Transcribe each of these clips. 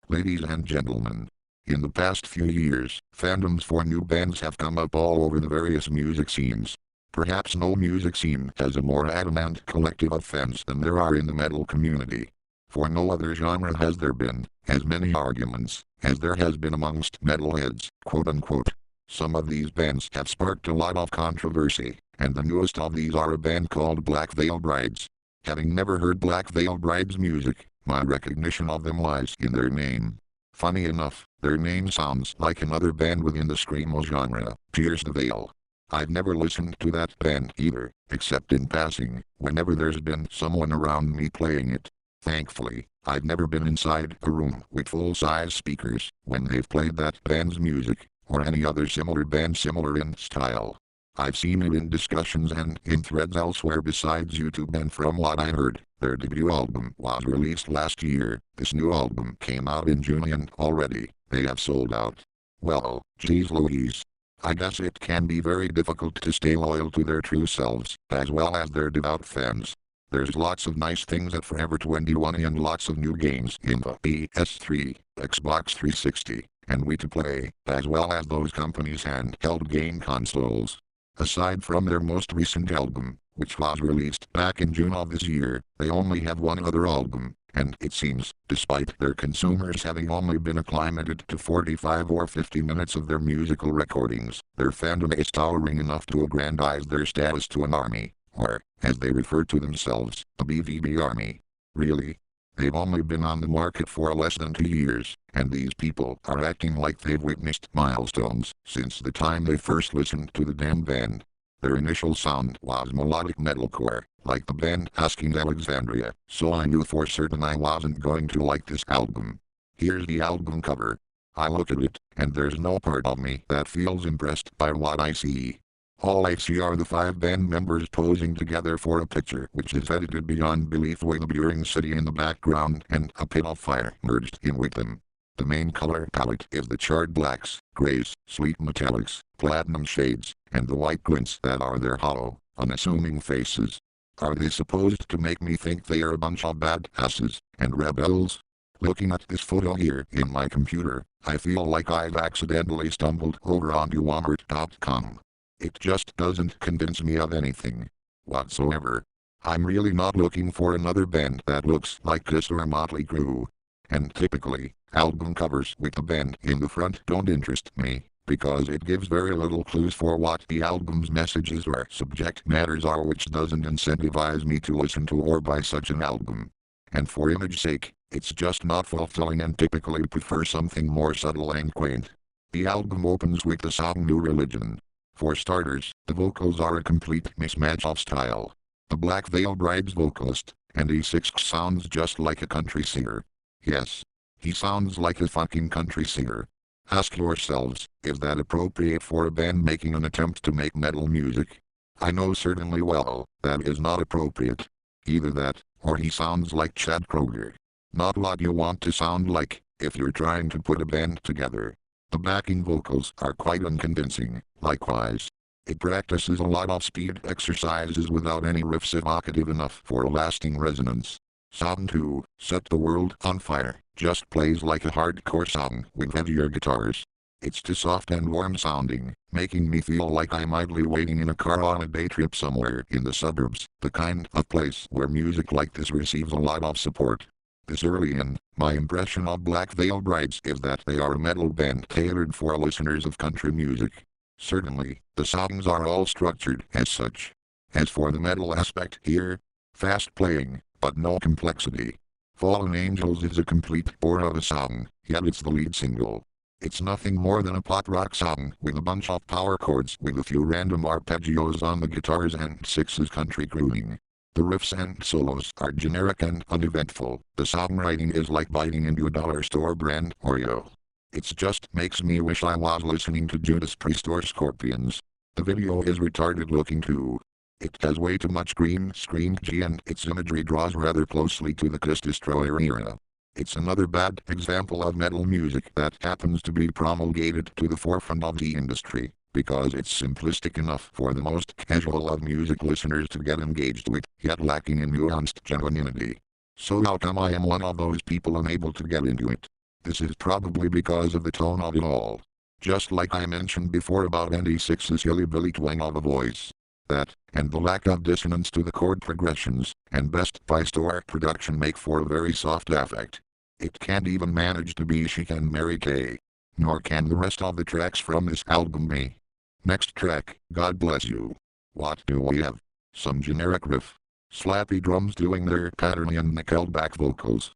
Ladies and gentlemen, in the past few years, fandoms for new bands have come up all over the various music scenes. Perhaps no music scene has a more adamant collective of fans than there are in the metal community. For no other genre has there been as many arguments as there has been amongst metalheads, quote unquote. Some of these bands have sparked a lot of controversy, and the newest of these are a band called Black Veil Brides. Having never heard Black Veil Brides music, my recognition of them lies in their name. Funny enough, their name sounds like another band within the screamo genre, Pierce the Veil. I've never listened to that band either, except in passing, whenever there's been someone around me playing it. Thankfully, I've never been inside a room with full-size speakers when they've played that band's music, or any other similar band similar in style. I've seen it in discussions and in threads elsewhere besides YouTube, and from what I heard, their debut album was released last year. This new album came out in June and already, they have sold out. Well, geez Louise. I guess it can be very difficult to stay loyal to their true selves, as well as their devout fans. There's lots of nice things at Forever 21 and lots of new games in the PS3, Xbox 360, and Wii to play, as well as those companies' handheld game consoles. Aside from their most recent album, which was released back in June of this year, they only have one other album, and it seems, despite their consumers having only been acclimated to 45 or 50 minutes of their musical recordings, their fandom is towering enough to aggrandize their status to an army, or, as they refer to themselves, a BVB army. Really? They've only been on the market for less than 2 years, and these people are acting like they've witnessed milestones since the time they first listened to the damn band. Their initial sound was melodic metalcore, like the band Asking Alexandria, so I knew for certain I wasn't going to like this album. Here's the album cover. I look at it, and there's no part of me that feels impressed by what I see. All I see are the 5 band members posing together for a picture which is edited beyond belief with a burning city in the background and a pit of fire merged in with them. The main color palette is the charred blacks, grays, sweet metallics, platinum shades, and the white glints that are their hollow, unassuming faces. Are they supposed to make me think they are a bunch of badasses and rebels? Looking at this photo here in my computer, I feel like I've accidentally stumbled over onto Walmart.com. It just doesn't convince me of anything whatsoever. I'm really not looking for another band that looks like Kiss or Motley Crue. And typically, album covers with the band in the front don't interest me, because it gives very little clues for what the album's messages or subject matters are, which doesn't incentivize me to listen to or buy such an album. And for image sake, it's just not fulfilling, and typically prefer something more subtle and quaint. The album opens with the song New Religion. For starters, the vocals are a complete mismatch of style. The Black Veil Brides vocalist, Andy Sixx, sounds just like a country singer. Yes, he sounds like a fucking country singer. Ask yourselves, is that appropriate for a band making an attempt to make metal music? I know certainly well that is not appropriate. Either that, or he sounds like Chad Kroeger. Not what you want to sound like if you're trying to put a band together. The backing vocals are quite unconvincing. Likewise, it practices a lot of speed exercises without any riffs evocative enough for a lasting resonance. Song 2, Set the World on Fire, just plays like a hardcore song with heavier guitars. It's too soft and warm sounding, making me feel like I'm idly waiting in a car on a day trip somewhere in the suburbs, the kind of place where music like this receives a lot of support. This early in, my impression of Black Veil Brides is that they are a metal band tailored for listeners of country music. Certainly, the songs are all structured as such. As for the metal aspect here, fast playing, but no complexity. Fallen Angels is a complete bore of a song, yet it's the lead single. It's nothing more than a pop rock song with a bunch of power chords with a few random arpeggios on the guitars and Sixx's country crooning. The riffs and solos are generic and uneventful. The songwriting is like biting into a dollar store brand Oreo. It just makes me wish I was listening to Judas Priest or Scorpions. The video is retarded looking too. It has way too much green screen G, and its imagery draws rather closely to the Kiss Destroyer era. It's another bad example of metal music that happens to be promulgated to the forefront of the industry, because it's simplistic enough for the most casual of music listeners to get engaged with, yet lacking in nuanced genuinity. So how come I am one of those people unable to get into it? This is probably because of the tone of it all. Just like I mentioned before about ND6's hilly-billy twang of a voice. That, and the lack of dissonance to the chord progressions, and Best Buy store production make for a very soft affect. It can't even manage to be Chic and Mary Kay. Nor can the rest of the tracks from this album be. Next track, God Bless You. What do we have? Some generic riff. Slappy drums doing their patterny and nickelback vocals.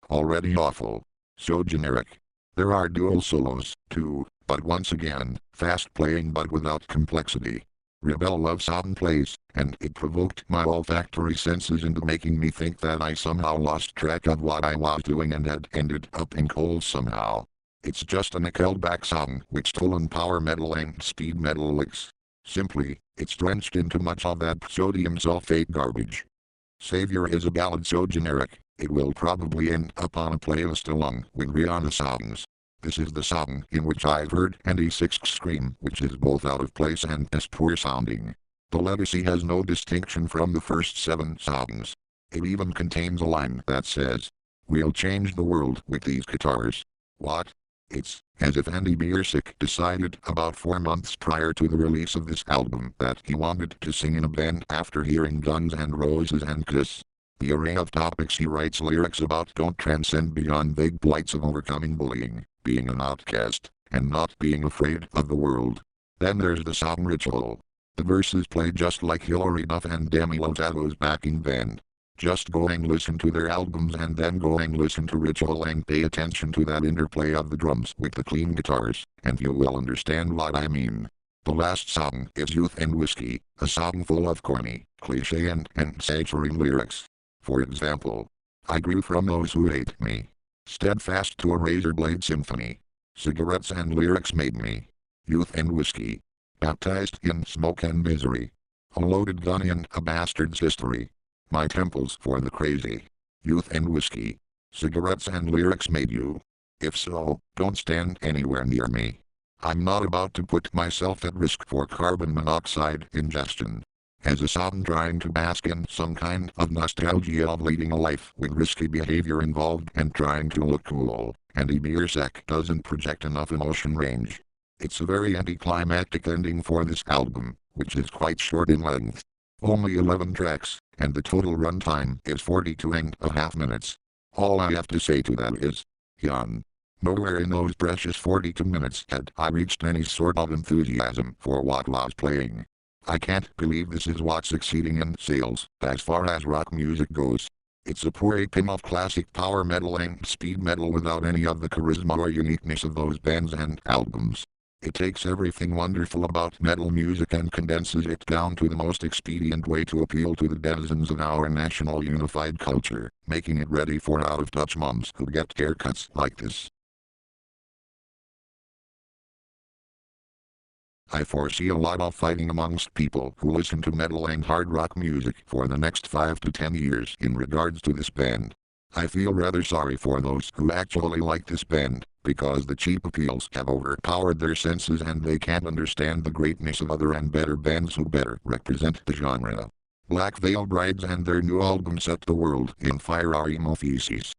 Already awful. So generic. There are dual solos, too, but once again, fast playing but without complexity. Rebel Love song plays, and it provoked my olfactory senses into making me think that I somehow lost track of what I was doing and had ended up in cold somehow. It's just a nickelback song with stolen power metal and speed metal licks. Simply, it's drenched into much of that sodium sulfate garbage. Savior is a ballad so generic, it will probably end up on a playlist along with Rihanna songs. This is the song in which I've heard ND6 scream, which is both out of place and as poor sounding. The legacy has no distinction from the first 7 songs. It even contains a line that says, "We'll change the world with these guitars." What? It's as if Andy Biersick decided about 4 months prior to the release of this album that he wanted to sing in a band after hearing Guns N' Roses and Kiss. The array of topics he writes lyrics about don't transcend beyond vague blights of overcoming bullying, being an outcast, and not being afraid of the world. Then there's the song Ritual. The verses play just like Hilary Duff and Demi Lovato's backing band. Just go and listen to their albums and then go and listen to Ritual and pay attention to that interplay of the drums with the clean guitars, and you will understand what I mean. The last song is Youth and Whiskey, a song full of corny, cliché and saturating lyrics. For example, I grew from those who hate me. Steadfast to a razor blade symphony. Cigarettes and lyrics made me. Youth and whiskey. Baptized in smoke and misery. A loaded gun in a bastard's history. My temples for the crazy. Youth and whiskey. Cigarettes and lyrics made you. If so, don't stand anywhere near me. I'm not about to put myself at risk for carbon monoxide ingestion. As a song trying to bask in some kind of nostalgia of leading a life with risky behavior involved and trying to look cool, Andy Biersack doesn't project enough emotion range. It's a very anticlimactic ending for this album, which is quite short in length. Only 11 tracks, and the total runtime is 42.5 minutes. All I have to say to that is, yawn. Nowhere in those precious 42 minutes had I reached any sort of enthusiasm for what was playing. I can't believe this is what's succeeding in sales, as far as rock music goes. It's a poor aping of classic power metal and speed metal without any of the charisma or uniqueness of those bands and albums. It takes everything wonderful about metal music and condenses it down to the most expedient way to appeal to the denizens of our national unified culture, making it ready for out-of-touch moms who get haircuts like this. I foresee a lot of fighting amongst people who listen to metal and hard rock music for the next 5 to 10 years in regards to this band. I feel rather sorry for those who actually like this band, because the cheap appeals have overpowered their senses and they can't understand the greatness of other and better bands who better represent the genre. Black Veil Brides and their new album set the world in fire are emo feces.